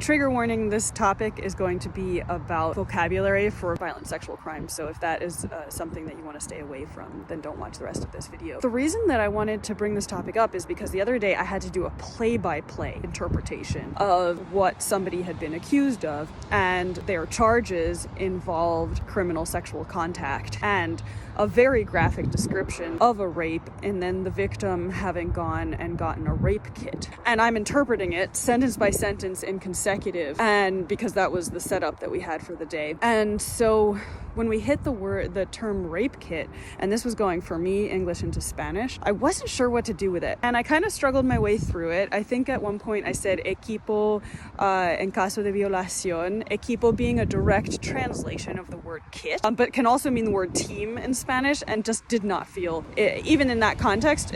trigger warning, this topic is going to be about vocabulary for violent sexual crimes. So if that is something that you want to stay away from, then don't watch the rest of this video. The reason that I wanted to bring this topic up is because the other day I had to do a play-by-play interpretation of what somebody had been accused of, and their charges involved criminal sexual contact and a very graphic description of a rape, and then the victim having gone and gotten a rape kit. And I'm interpreting it sentence by sentence in consecutive, and because that was the setup that we had for the day. And so when we hit the term rape kit, and this was going for me English into Spanish, I wasn't sure what to do with it. And I kind of struggled my way through it. I think at one point I said equipo en caso de violación, equipo being a direct translation of the word kit, but can also mean the word team in Spanish, and just did not feel, even in that context,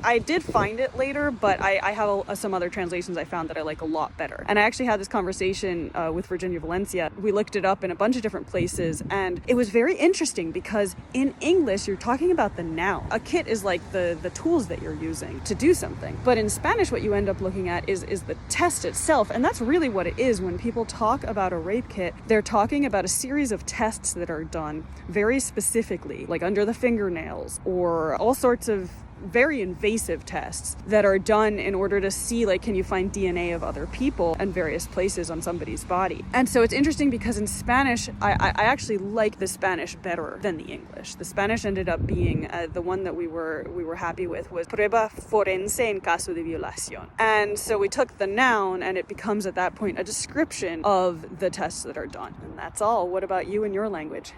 I did find it later, but I have some other translations I found that I like a lot better. And I actually had this conversation with Virginia Valencia. We looked it up in a bunch of different places, and it was very interesting because in English, you're talking about the noun. A kit is like the tools that you're using to do something. But in Spanish, what you end up looking at is the test itself. And that's really what it is. When people talk about a rape kit, they're talking about a series of tests that are done very specifically, like under the fingernails, or all sorts of very invasive tests that are done in order to see, like, can you find DNA of other people and various places on somebody's body. And so it's interesting because in Spanish, I actually like the Spanish better than the English. The Spanish ended up being the one that we were happy with was prueba forense en caso de violación. And so we took the noun, and it becomes at that point a description of the tests that are done. And that's all. What about you in your language?